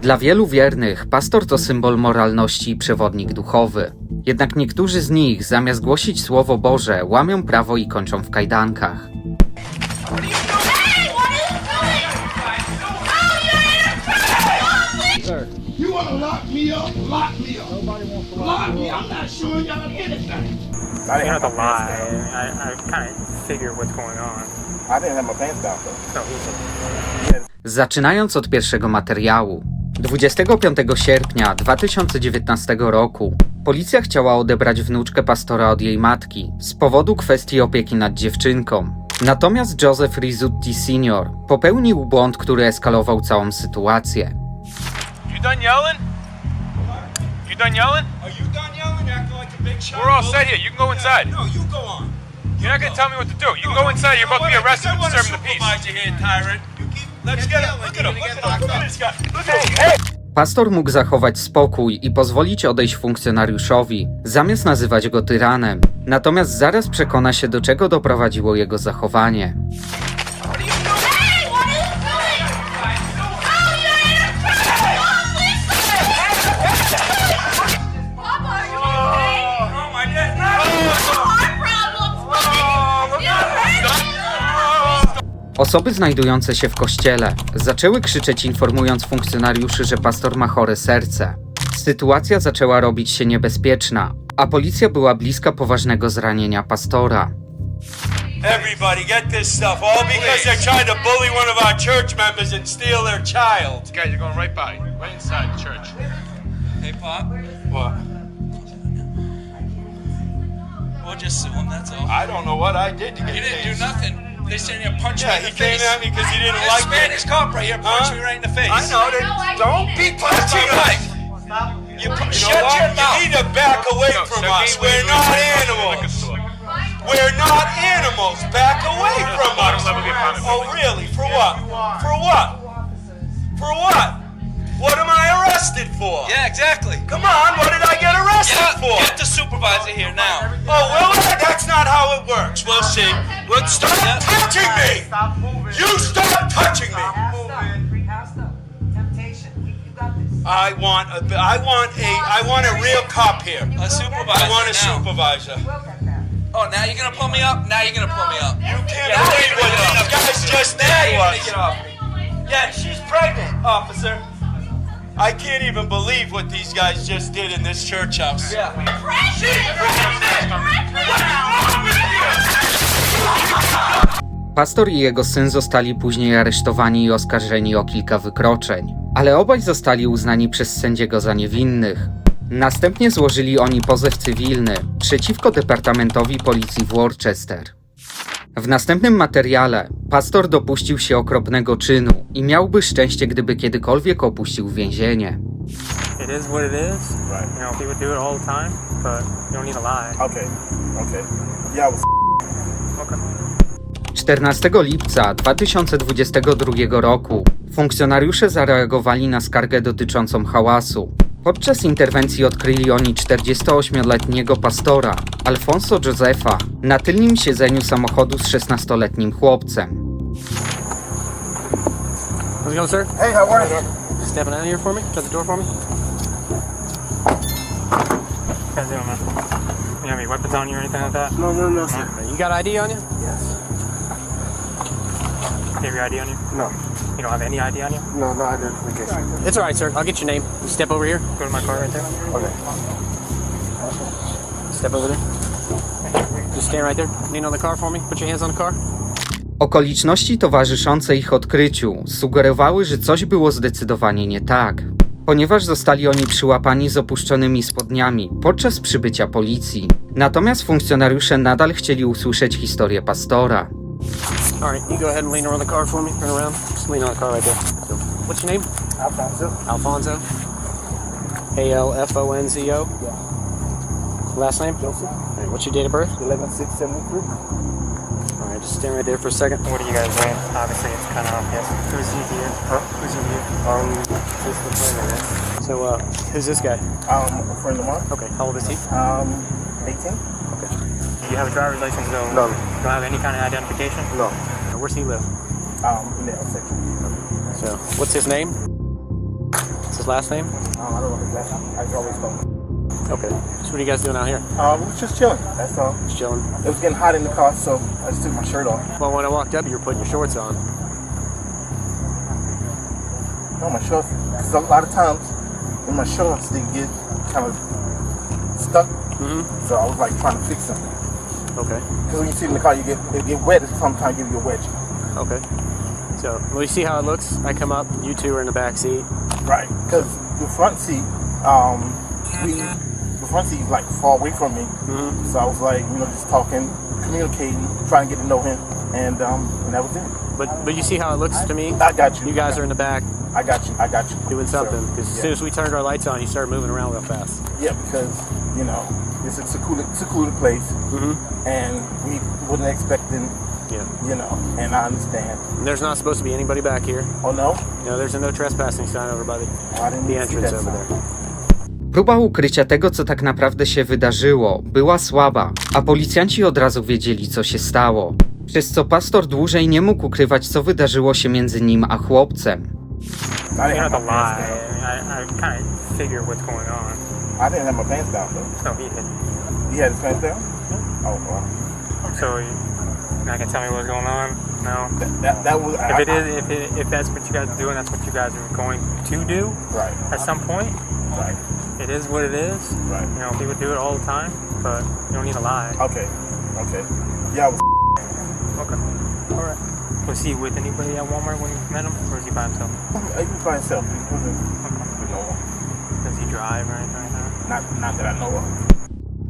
Dla wielu wiernych pastor to symbol moralności i przewodnik duchowy. Jednak niektórzy z nich, zamiast głosić Słowo Boże, łamią prawo i kończą w kajdankach. You want to lock me up? Lock me up. Nobody wants to lock me. I'm not showing y'all anything. I didn't have to lie. I kind of figured what's going on. I didn't have my pants down though. Zaczynając od pierwszego materiału. 25 sierpnia 2019 roku policja chciała odebrać wnuczkę pastora od jej matki z powodu kwestii opieki nad dziewczynką. Natomiast Joseph Rizzuti Sr. popełnił błąd, który eskalował całą sytuację. You done yelling? You done yelling? Are you done yelling? Acting like a big shot? We're all set here. You can go inside. No, you go on. You're not gonna tell me what to do. You can go inside. You're about to be arrested for disturbing the peace. Here, tyrant. Let's get him. Look at him. Look at this guy. Look at him. Hey! Pastor mógł zachować spokój i pozwolić odejść funkcjonariuszowi, zamiast nazywać go tyranem. Natomiast zaraz przekona się, do czego doprowadziło jego zachowanie. Osoby znajdujące się w kościele zaczęły krzyczeć, informując funkcjonariuszy, że pastor ma chore serce. Sytuacja zaczęła robić się niebezpieczna, a policja była bliska poważnego zranienia pastora. Everybody get this stuff, all because they're trying to bully one of our church members and steal their child. Guys, you're going right by, right inside the church. Hey, Pop. What? We'll just sue him, that's all. I don't know what I did to get You didn't these. do nothing. They standing there punching Yeah, me in he the came face. at me because he didn't This like me. Spanish cop right here punched me right in the face. I know that. Don't be punching us. Shut your mouth. You need to back away from us. We're not animals. We're not animals. Back away from us. Oh, really? For what? For what? For what? What am I arrested for? Yeah, exactly. Come on, what did I get arrested for? Get the supervisor here now. Oh, well, that's not how it works. We'll see. Stop touching me! You stop touching me! I want a real cop here. A supervisor I want a now. supervisor. Oh, now you're gonna pull me up? Now you're gonna pull me up. You can't believe what these guys just Now did you're to gonna us. get off me. Yeah, she's pregnant, officer. I can't even believe what these guys just did in this church house. Yeah. Pastor i jego syn zostali później aresztowani i oskarżeni o kilka wykroczeń, ale obaj zostali uznani przez sędziego za niewinnych. Następnie złożyli oni pozew cywilny przeciwko Departamentowi Policji w Worcester. W następnym materiale pastor dopuścił się okropnego czynu i miałby szczęście, gdyby kiedykolwiek opuścił więzienie. It is what it is. Right. You know, people do it all the time, but you don't need to lie. Okay. Yeah, I was. Okay. 14 lipca 2022 roku funkcjonariusze zareagowali na skargę dotyczącą hałasu. Podczas interwencji odkryli oni 48-letniego pastora, Alfonso Josefa, na tylnym siedzeniu samochodu z 16-letnim chłopcem. How's it going, sir? Hey, how are you? Stepping out of here for me? Shut the door for me. How's it doing, man? You have any weapons on you or anything like that? No, sir. You got ID on you? Yes. You have your ID on you? No. You don't have any ID on you? No identification. It's alright, sir. I'll get your name. You step over here. Go to my car right there. Okay. Step over there. Just stand right there. Lean on the car for me. Put your hands on the car. Okoliczności towarzyszące ich odkryciu sugerowały, że coś było zdecydowanie nie tak, ponieważ zostali oni przyłapani z opuszczonymi spodniami podczas przybycia policji. Natomiast funkcjonariusze nadal chcieli usłyszeć historię pastora. Alright, you go ahead and lean around the car for me. Turn around. Just lean on the car right there. So, what's your name? Alfonso. Alfonso. Alfonzo. Yeah. Last name? Joseph. Alright, what's your date of birth? 11/6/73. Alright, just stand right there for a second. What are you guys doing? Obviously, it's kind of obvious. Who's he here? Huh? Who's he here? Just a friend of this. So, who's this guy? A friend of mine. Okay, how old is he? 18. Do you have a driver's license? No. You don't have any kind of identification? No. Where's he live? In the section. So, what's his name? his last name? I don't know his last name. I always call him. Okay. So what are you guys doing out here? We was just chilling. That's all. Just chilling. It was getting hot in the car, so I just took my shirt off. Well, when I walked up, you were putting your shorts on. No, my shorts. Because a lot of times, when my shorts, they get kind of stuck. Mm-hmm. So I was like trying to fix them. Okay. Because when you sit in the car, it get wet. Sometimes give you a wedge. Okay. So, will you see how it looks? I come up, you two are in the back seat. Right. Because the front seat, the front seat is like far away from me. Mm-hmm. So I was like, just talking, communicating, trying to get to know him, and that was it. But you see how it looks to me? I got you. You guys are in the back I got you. doing something. Because as soon as we turned our lights on, you started moving around real fast. Yeah, because, it's a secluded place, Mm-hmm. and we wasn't expecting, and I understand. And there's not supposed to be anybody back here. Oh, no? No, there's a no trespassing sign over by I didn't the see entrance that over sign. there. Próba ukrycia tego, co tak naprawdę się wydarzyło, była słaba, a policjanci od razu wiedzieli, co się stało. Przez co pastor dłużej nie mógł ukrywać, co wydarzyło się między nim a chłopcem. I You didn't don't have have my to pants lie. down. I kind of figure what's going on. I didn't have my pants down, though. No, he did. He had his pants down? Oh, well. So, you're not gonna tell me what's going on? No. That was... If that's what you guys are doing, that's what you guys are going to do Right. at some point. Right. It is what it is. Right. People do it all the time, but you don't need to lie. Okay. Yeah, I was... Okay. All right. Was he with anybody at Walmart when you met him, or is he by himself? He was by himself. He wasn't... Does he drive or anything like that? Not that I know of.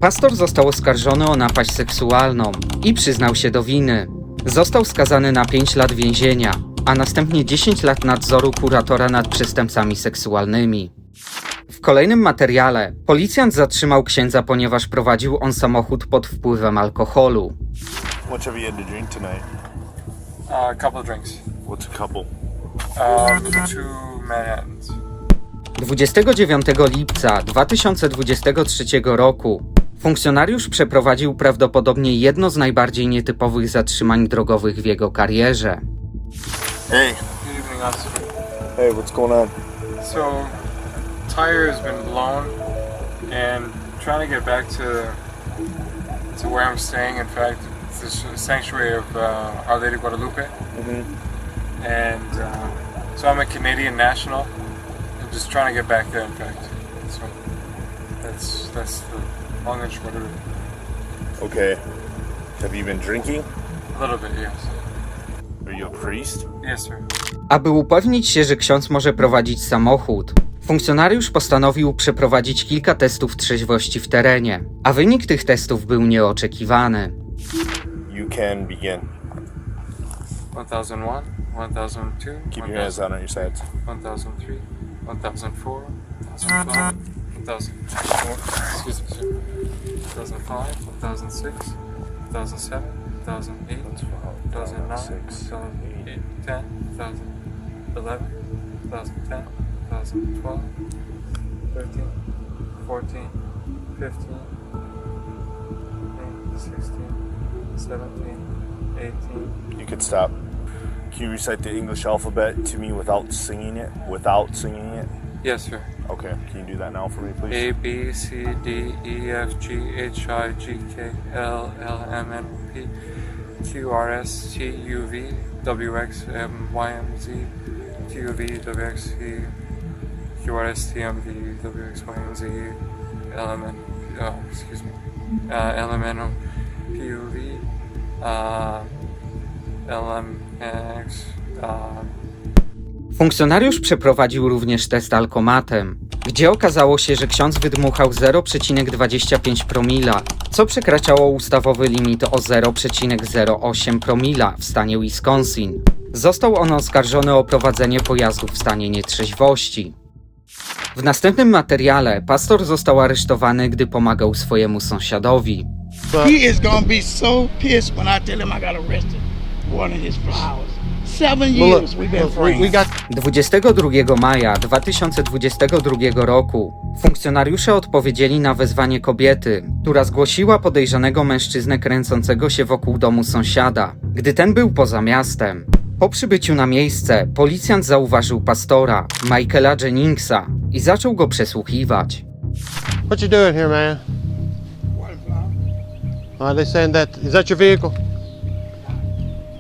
Pastor został oskarżony o napaść seksualną i przyznał się do winy. Został skazany na 5 lat więzienia, a następnie 10 lat nadzoru kuratora nad przestępcami seksualnymi. W kolejnym materiale policjant zatrzymał księdza, ponieważ prowadził on samochód pod wpływem alkoholu. What have you had to drink tonight? A couple of drinks. What's a couple? 2 Manhattans. 29 lipca 2023 roku funkcjonariusz przeprowadził prawdopodobnie jedno z najbardziej nietypowych zatrzymań drogowych w jego karierze. Hey. Good evening, officer. Hey, what's going on? So, tire has been blown, and trying to get back to where I'm staying. In fact, it's the sanctuary of Our Lady of Guadalupe. Mm-hmm. And so I'm a Canadian national. I'm just trying to get back there. In fact, so that's the long and short of it. Okay. Have you been drinking? A little bit, yes. Are you a priest? Yes, sir. Aby upewnić się, że ksiądz może prowadzić samochód, funkcjonariusz postanowił przeprowadzić kilka testów trzeźwości w terenie, a wynik tych testów był nieoczekiwany. You can begin. 1001, 1002. Keep your hands down on your sides. 1003, 1004, 1005, 1004, excuse me, sir. 2005, 2006, 2007, 2008, 2009, 2008, 10, 2011, 2010, 2012, 13, 14, 15, 16, 17, 18. You could stop. Can you recite the English alphabet to me without singing it? Yes, sir. Okay. Can you do that now for me, please? A, B, C, D, E, F, G, H, I, G, K, L, L, M, N, P, Q, R, S, T, U, V, W, X, M, Y, M, Z, Q, V, W, X, V, Q, R, S, T, M, V, W, X, Y, M, Z, L, M, N, L, M, N, P, U, V, L, M, X, Funkcjonariusz przeprowadził również test alkomatem, gdzie okazało się, że ksiądz wydmuchał 0,25 promila, co przekraczało ustawowy limit o 0,08 promila w stanie Wisconsin. Został on oskarżony o prowadzenie pojazdu w stanie nietrzeźwości. W następnym materiale pastor został aresztowany, gdy pomagał swojemu sąsiadowi. He is gonna be so pissed when I tell him I got arrested for one of his flowers. 7 years we've been friends. 22 maja 2022 roku funkcjonariusze odpowiedzieli na wezwanie kobiety, która zgłosiła podejrzanego mężczyznę kręcącego się wokół domu sąsiada, gdy ten był poza miastem. Po przybyciu na miejsce policjant zauważył pastora, Michaela Jenningsa, i zaczął go przesłuchiwać. What you doing here, man? They saying that, is that your vehicle?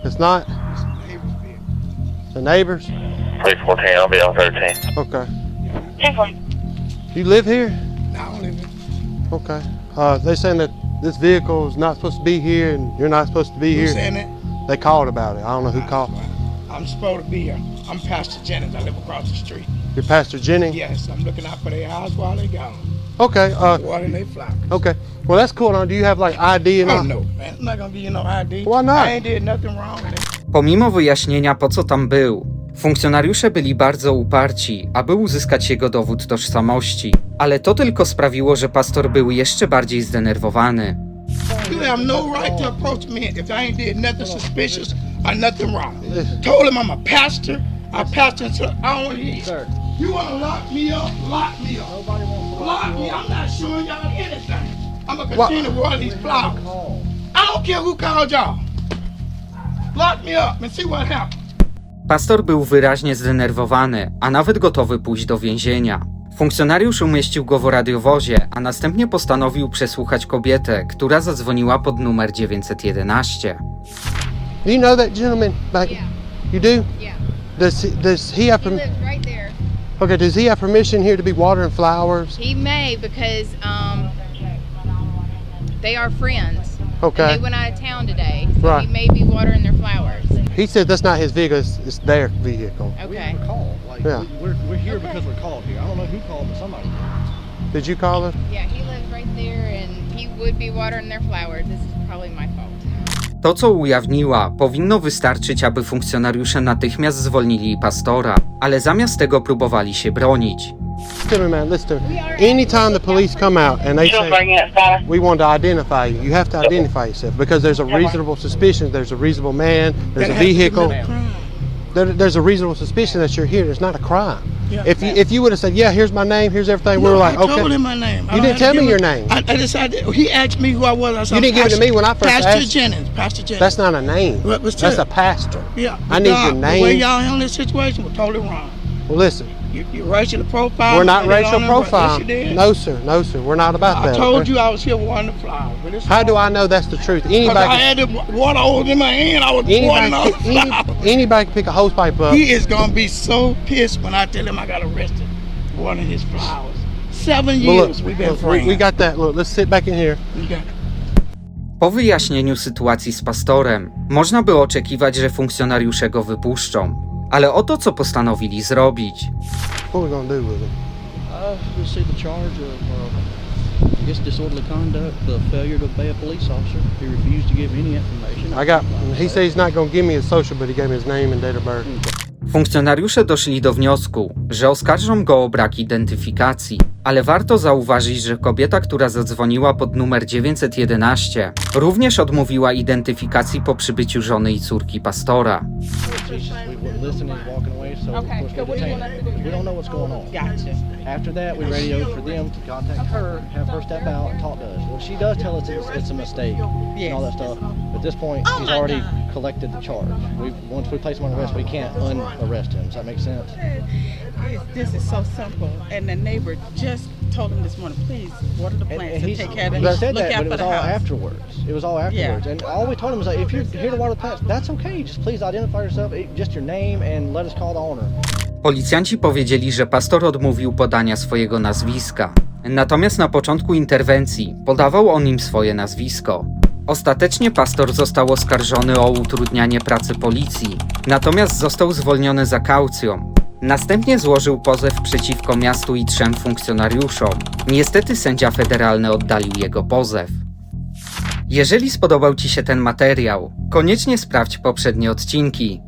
It's not? The neighbors? 314, I'll be on 13. Okay. 10-4. You live here? No, I don't live here. Okay. They saying that this vehicle is not supposed to be here and you're not supposed to be Who's here. saying that? They called about it. I don't know who called. I'm supposed to be here. I'm Pastor Jennings. I live across the street. You're Pastor Jennings? Yes, I'm looking out for their house while they gone. Okay. Watering their flowers. Okay. Well, that's cool. Now, do you have like ID and Oh all? no, man. I'm not gonna give you no ID. Why not? I ain't did nothing wrong with it. Pomimo wyjaśnienia, po co tam był, funkcjonariusze byli bardzo uparci, aby uzyskać jego dowód tożsamości, ale to tylko sprawiło, że pastor był jeszcze bardziej zdenerwowany. You have no right to approach me if I ain't did nothing suspicious or nothing wrong. Told him I'm a pastor. I pastor until I don't hear. You wanna lock me up? Lock me up. Lock me. I'm not showing y'all anything. I'm gonna continue to water these flowers. I don't care who called y'all. Lock me up and see what happens. Pastor był wyraźnie zdenerwowany, a nawet gotowy pójść do więzienia. Funkcjonariusz umieścił go w radiowozie, a następnie postanowił przesłuchać kobietę, która zadzwoniła pod numer 911. Do you know that gentleman? Back? Yeah. You do? Yeah. Does he have He lives right there. Okay, does he have permission here to be watering flowers? He may because they are friends. Okay. And they went out of town today, so Right. he may be watering their flowers. He said that's not his vehicle, it's their vehicle. Okay. Yeah. We're here because we're called here. I don't know who called, but somebody. Did you call her? Yeah, he lives right there and he would be watering their flowers. This is probably my fault. To, co ujawniła, powinno wystarczyć, aby funkcjonariusze natychmiast zwolnili pastora, ale zamiast tego próbowali się bronić. Listen to me, man, listen to me. Anytime the police come out and they say, we want to identify you, you have to identify yourself because there's a reasonable suspicion, there's a reasonable man, there's a vehicle. There's a reasonable suspicion that you're here. It's not a crime. Yeah. If you would have said, yeah, here's my name, here's everything, we were like, okay. I told him my name. You didn't tell me your name. I decided, he asked me who I was. I said, You didn't give it to me when I first Pastor asked. Jennings. Pastor Jennings. That's not a name. That's a pastor. Yeah. I need your The way name. y'all handle this situation was totally wrong. Well, listen. You racial profile. We're not racial profile. Yes, you did. No, sir. No, sir. We're not about that. I told okay? you I was here watering the flowers. But it's How do I know that's the truth? Because I Anybody, had the water hose in my hand. I was watering all the flowers. anybody can pick a hose pipe up. He is gonna be so pissed when I tell him I got arrested watering his flowers. 7 Well, years look, we've been look, friends. we got that. Look, let's sit back in here. Okay. Po wyjaśnieniu sytuacji z pastorem, można było oczekiwać, że funkcjonariusze go wypuszczą. Ale oto co postanowili zrobić. What are we gonna do with him? We'll see the charge of, I guess, disorderly conduct, the failure to obey a police officer. He refused to give any information. He said he's not gonna give me his social, but he gave me his name and date of birth. Funkcjonariusze doszli do wniosku, że oskarżą go o brak identyfikacji, ale warto zauważyć, że kobieta, która zadzwoniła pod numer 911, również odmówiła identyfikacji po przybyciu żony i córki pastora. Okay, so what do you want us to do? We don't know what's going on. Gotcha. After that, we radioed for them to contact her, have her step out and talk to us. Well, she does tell us it's a mistake and all that stuff. At this point, he's already collected the charge. Once we place him on arrest, we can't unarrest him. Does that make sense? This is so simple, and the neighbor just told him this morning, please water the plants and take care of them. He said Look that, out but it for was the all house. afterwards. It was all afterwards, and all we told him was like, if you're here to water the plants, that's okay. Just please identify yourself, just your name, and let us call the owner. Policjanci powiedzieli, że pastor odmówił podania swojego nazwiska. Natomiast na początku interwencji podawał on im swoje nazwisko. Ostatecznie pastor został oskarżony o utrudnianie pracy policji, natomiast został zwolniony za kaucją. Następnie złożył pozew przeciwko miastu i 3 funkcjonariuszom. Niestety sędzia federalny oddalił jego pozew. Jeżeli spodobał Ci się ten materiał, koniecznie sprawdź poprzednie odcinki.